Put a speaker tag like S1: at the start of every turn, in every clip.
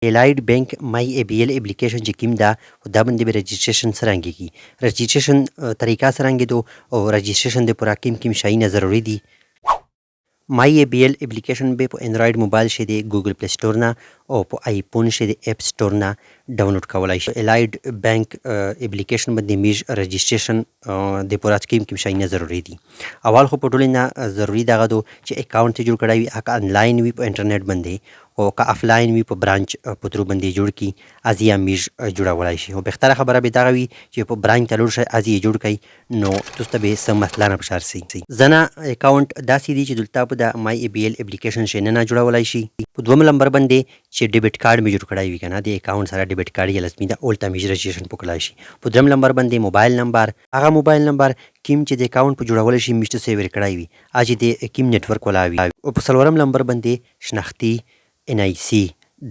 S1: الائیڈ بینک مای ای بی ایل اپلیکیشن چې کوم ده دا باندې به رجسټریشن څرنګه کیږي رجسټریشن طریقہ څرنګه دو او رجسټریشن د پورا کوم شایونه ضروری دي مای ای بی ایل اپلیکیشن به په انډرایډ موبایل شه دی ګوګل پلی سٹور نه او په آیفون شه دی اپ سٹور نه ډاونلوډ کولای شي الائیڈ بینک اپلیکیشن باندې میج رجسټریشن د پورا کوم شایونه ضروری دي اول خو په ټولو نه ضروری دغه دو چې اکاونټ جوړ کړی وي اکا انلاین وي په انټرنیټ باندې او که افلاین وي په برانچ په ترو باندې جوړ کی از یې میج جوړولای شي او بهتره خبره به دغه وي چې په برانچ ته لور شي از یې جوړ کړي نو تاسو ته به سم مسله نه بشار سي زنه اکاونټ داسې دي چې دلته په د مای ای بی ایل اپلیکیشن شي نه جوړولای شي په دوم نمبر باندې چې ډیبټ کارت می جوړ کړای وي کنه د اکاونټ سره ډیبټ کارت یې لازمي ده اولټا میج رجسټریشن پکړای شي په دوم نمبر باندې موبایل نمبر هغه موبایل نمبر کیم چې د اکاونټ په جوړول شي میشته سیور کړای وي اج د کیم نتورک ولاوي او په سلورم نمبر باندې شناختی ان آی سی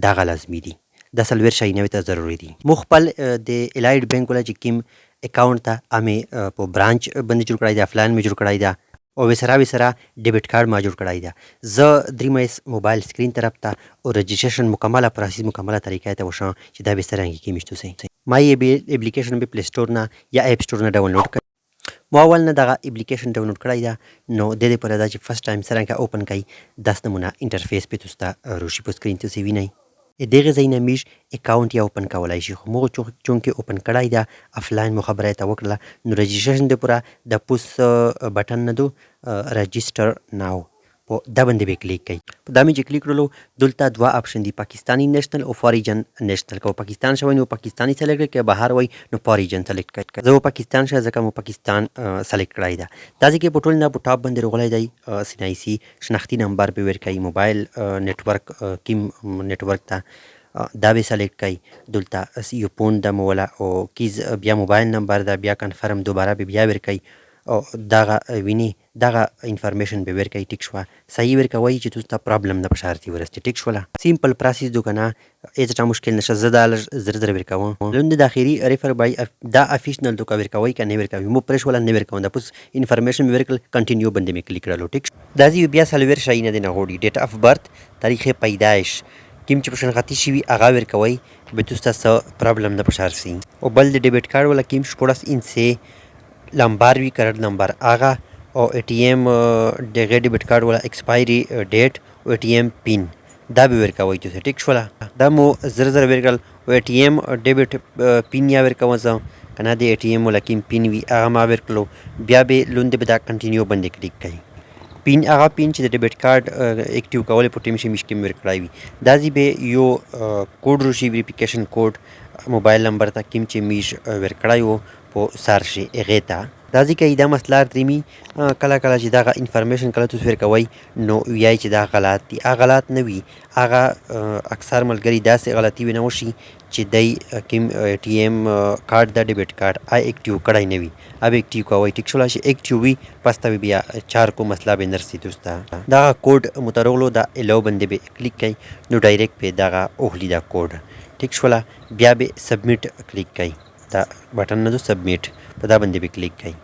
S1: دغه لازمي دي د سلویر شای نه ته ضروری دي مخبل د الائیډ بینک ولا چې کیم اکاونټ ته امه په برانچ باندې جوړ کړای دی افلاین می جوړ کړای دی او وسره ډیبټ کارت ما جوړ کړای دی زه دریمه موبایل سکرین طرف ته او رجسټریشن مکمله پروسس مکمله طریقه ته وشم چې دا به سرنګ کې مشتو سي مای ای بی اپلیکیشن به پلی سٹور نه یا اپ سٹور نه ډاونلوډ کړئ ما اول نه دغه اپلیکیشن ډاونلوډ کړی ده نو د دې پر دا چې فرست ټایم څرنګه اوپن کړئ داس نمونه انټرفیس په تاسو روشي په سکرین ته وینئ دغه ځای نه میش اکاونټ یا اوپن کولای شي خو موږ چونکې اوپن کړای ده افلاین مو خبره ته وکړه نو رجسټریشن د پورا د پوس بټن نه دو رجسټر ناو په دا باندې به کلیک کړئ په دا مې چې کلیک کړلو دلته دوه اپشن دي پاکستانی نېشنل او فاریجن نېشنل کو پاکستان شوی نو پاکستانی سلیکټ کړئ بهر وای نو فاریجن سلیکټ کړئ زه پاکستان شه ځکه مو پاکستان سلیکټ کړای ده دا ځکه په ټول نه په ټاپ باندې رغولای دی سینایسي شناختی نمبر به ورکړئ موبایل نتورک کیم نتورک ته دا به سلیکټ کړئ دلته یو پون د مولا او کیز بیا موبایل نمبر دا بیا کنفرم دوباره بیا ورکړئ او دغه ویني دغه انفارمیشن به ورکړئ ټیک شوه صحیح ورکوي چې تاسو ته پرابلم نه بشارتي ورسته ټیک شوله سیمپل پروسس دو کنه ایزه مشکل نشه زه زر ورکوم لوند د اخیری ریفر بای دا افیشنل دو کا ورکوي کنه ورکوي مو پرش ولا نه ورکوم دا پس انفارمیشن ورکل کنټینیو باندې می کلیک کړلو ټیک دا زی بیا سلویر شای نه دی نه غوړي ډیټ اف برث تاریخ پیدائش کیم چې پښن غتی شي هغه ورکوي به تاسو پرابلم نه بشار سي او بل د ډیبټ کارت ولا کیم شپورس ان سه لمبار وی کرد نمبر آغا او ای ټی ایم دغه ډیبټ کارت ولا ایکسپایری ډیټ او ای ټی ایم پین دا به ورکوي چې ټیک شولا دا مو زر ورکل او ای ټی ایم ډیبټ پین یا ورکوم زه کنه د ای ټی ایم ولا کیم پین وی هغه ما ورکلو بیا به لوند به دا کنټینیو باندې کلیک کړئ پین هغه پین چې د ډیبټ کارت اکټیو کول په ټیم شي مشکل ورکړای وي دا زی به یو کوډ روشي ویریفیکیشن کوډ موبایل نمبر ته کیم چې میش ورکړای وو په سر شي هغې ته دا ځکه دا مسله درېمي کله کله چې دغه انفارمیشن کله تاسو ورکوئ نو ویایي چې دا غلط دي هغه غلط نه وي هغه اکثر ملګري داسې غلطي وي نه وشي چې دی کوم ټي ایم کارت د ډیبټ کارت اکټیو کړی نه وي اب اکټیو کوئ ټیک شوله چې اکټیو وي پس ته بیا چار کو مسله به نرسي تاسو ته دغه کوډ مترغلو د الو باندې به کلیک کړئ نو ډایرکټ په دغه اوهلی دا کوډ ټیک شوله بیا به سبمیټ کلیک کړئ دا بټن نه دو سبمیټ په دا باندې به کلیک کړئ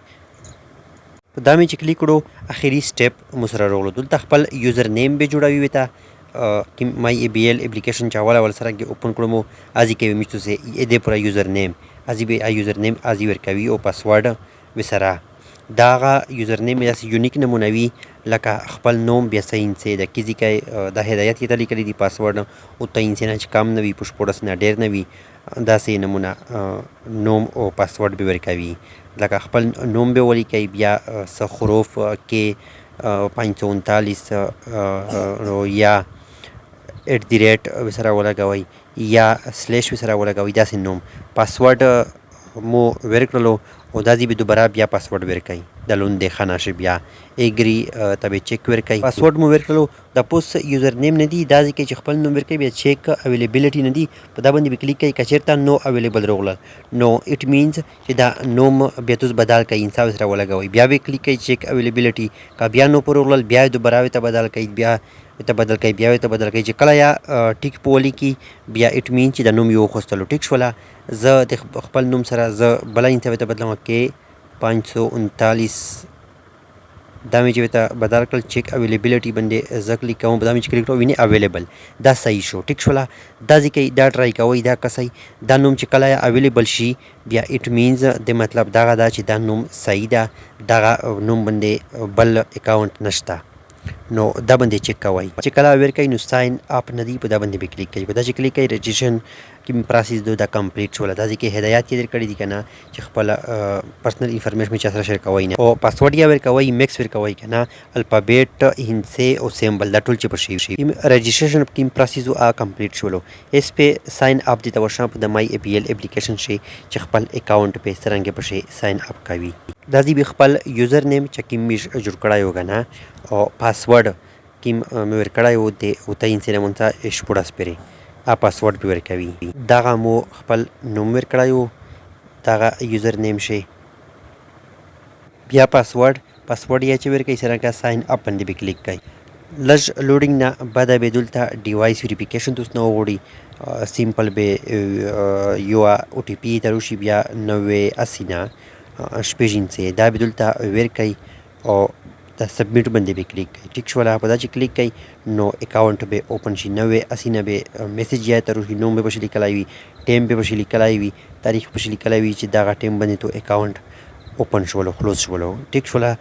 S1: په دا مې چې کلیک کړو اخري سټیپ مو سره راغلو دلته خپل یوزر نیم به جوړوي وته مای ای بی ایل اپلیکیشن چې اول سره کې اوپن کړو مو ازي کې مشتو سه دې پورا یوزر نیم ازي به یوزر نیم ازي ورکوي او پاسورډ وسره داغه یوزر نیم یا یونیک نمونوي لکه خپل نوم بیا سین سه د کیزي کې د هدایت کې تلی کړی دی پاسورډ او تین سه نه کم نه وي پښپوډس نه ډیر نه وي دا سه نمونه نوم او پاسورډ به ورکوي لکه خپل نوم به ولیکي بیا س حروف کې 539 یا @ وسره ولګوي یا سلیش وسره ولګوي دا سه نوم پاسورډ مو ورکړلو او دا دې به دوباره بیا پاسورډ ورکړئ د لوندې خناشه بیا اګری تبه چیک ورکړئ پاسورډ مو ورکړلو د پوس یوزر نیم نه دی دا ځکه چې خپل نوم ورکړئ بیا چیک اویلیبیلیټی نه دی په دا باندې کلیک کړئ کچیرته نو اویلیبل راغله نو اټ مینز چې دا نوم بیا تاسو بدل کړئ انسان سره ولګوي بیا به کلیک کړئ چیک اویلیبیلیټی کا بیا نو پرغلل بیا دوباره ته بدل کړئ بیا ته بدل کړئ بیا ته بدل کړئ چې کله یا ټیک پولی کی بیا اټ مین چې د نوم یو خوستلو ټیک شوله زه د خپل نوم سره زه بل انسان ته بدلم کې 539 دا مې چې ته بدل کړل چیک اویلیبیلیټي باندې زه کلیک کوم دا مې چې کلیک کړو ویني اویلیبل دا صحیح شو ټیک شوله دا ځکه دا ټرای کوئ دا کسئ دا نوم چې کله اویلیبل شي بیا اټ مینز د مطلب دغه دا چې دا نوم صحیح ده دغه نوم باندې بل اکاونټ نشته نو دا باندې چیک کوئ چې کله ویر کوي نو ساین اپ نه دی په دا باندې به کلیک کوي په دا چې کلیک کوي رجسټریشن کوم پروسس دا کمپلیټ شوله دا ځکه هدایت یې درکړي دي که نه چې خپل پرسنل انفارمیشن مې چا سره شیر کوئ نه او پاسورډ یا ور کوئ میکس ور کوئ که نه الفابیټ هندسې او سیمبل دا ټول چې پر شي رجسټریشن کوم پروسس او کمپلیټ شولو اس په ساین اپ دي ته ورشم په د مای ای پی ایل اپلیکیشن شي چې خپل اکاونټ په څرنګه په شي ساین اپ کوي دا دی خپل یوزر نیم چې کوم مې جوړ کړای و کنه او پاسورډ کوم مې ور کړای و د اوته انسیرمنتا شپوډا سپری ا پاسورډ به ور کوي دغه مو خپل نوم ور کړای و دغه یوزر نیم شي بیا پاسورډ یې چې ور کوي څرنګه ساین اپ باندې به کلیک کوي لږ لوډینګ نه بعد به دلته ډیوایس ویریفیکیشن دوس نو وړي سیمپل به یو او ټی پی تروشي بیا 90 نه شپږ دا به دلته ور کوي او دا سبمیټ باندې به کلیک کوي ټیک شوله په دا چې کلیک کوي نو اکاونټ به اوپن شي 90 نه به میسج یا تروشي نوم به بشي لیکلای وي ټیم به بشي لیکلای وي تاریخ بشي لیکلای وي چې دغه ټیم باندې تو اکاونټ اوپن شولو کلوز شولو ټیک شوله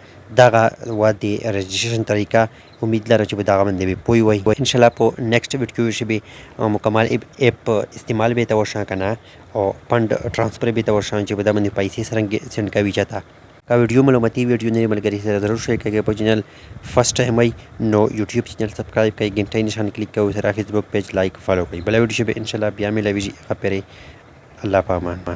S1: دغه و د رجسټریشن طریقه امید لرم چې به دغه باندې به پوي وي ان شاء الله په نیکسټ ویډیو کې به مکمل اپ استعمال به ته ورشا کنه او فند ټرانسفر به ته ورشا چې به د باندې پیسې څنګه سند کوي چاته کا ویډیو معلوماتي ویډیو نه ملګری سره ضرور شریک کړئ په چینل فرست ټایم وي نو یوټیوب چینل سبسکرایب کړئ غنټه نشان کلیک کوئ سره فیسبوک پیج لایک فالو کړئ بل ویډیو به ان شاء الله بیا ملوي خبرې الله پامان